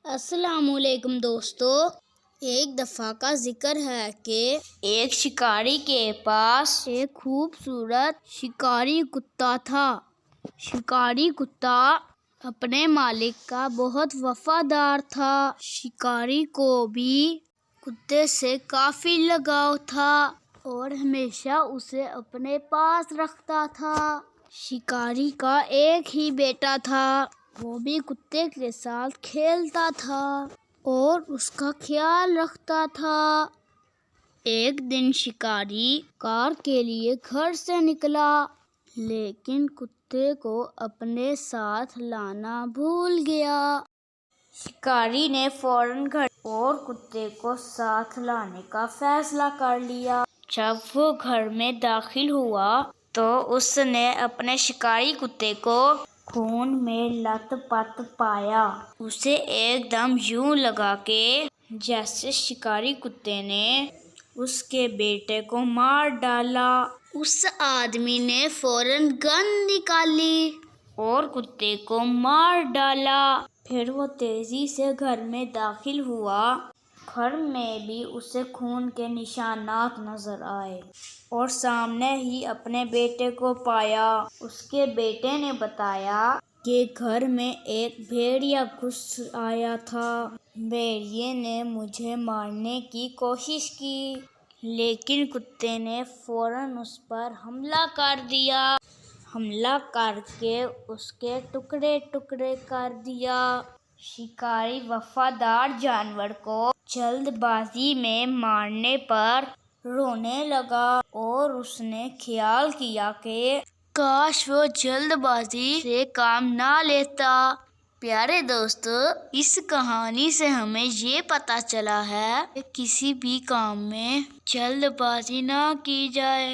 السلام علیکم دوستو، ایک دفعہ کا ذکر ہے کہ ایک شکاری کے پاس ایک خوبصورت شکاری کتا تھا۔ شکاری کتا اپنے مالک کا بہت وفادار تھا۔ شکاری کو بھی کتے سے کافی لگاؤ تھا اور ہمیشہ اسے اپنے پاس رکھتا تھا۔ شکاری کا ایک ہی بیٹا تھا، وہ بھی کتے کے ساتھ کھیلتا تھا اور اس کا خیال رکھتا تھا۔ ایک دن شکاری شکار کے لیے گھر سے نکلا، لیکن کتے کو اپنے ساتھ لانا بھول گیا۔ شکاری نے فوراً گھر اور کتے کو ساتھ لانے کا فیصلہ کر لیا۔ جب وہ گھر میں داخل ہوا تو اس نے اپنے شکاری کتے کو خون میں لت پت پایا۔ اسے ایک دم یوں لگا کہ جیسے شکاری کتے نے اس کے بیٹے کو مار ڈالا۔ اس آدمی نے فوراً گن نکالی اور کتے کو مار ڈالا۔ پھر وہ تیزی سے گھر میں داخل ہوا۔ گھر میں بھی اسے خون کے نشانات نظر آئے اور سامنے ہی اپنے بیٹے کو پایا۔ اس کے بیٹے نے بتایا کہ گھر میں ایک بھیڑیا گھس آیا تھا۔ بھیڑیے نے مجھے مارنے کی کوشش کی، لیکن کتے نے فوراً اس پر حملہ کر دیا۔ حملہ کر کے اس کے ٹکڑے ٹکڑے کر دیا۔ شکاری وفادار جانور کو جلد بازی میں مارنے پر رونے لگا اور اس نے خیال کیا کہ کاش وہ جلد بازی سے کام نہ لیتا۔ پیارے دوستو، اس کہانی سے ہمیں یہ پتہ چلا ہے کہ کسی بھی کام میں جلد بازی نہ کی جائے۔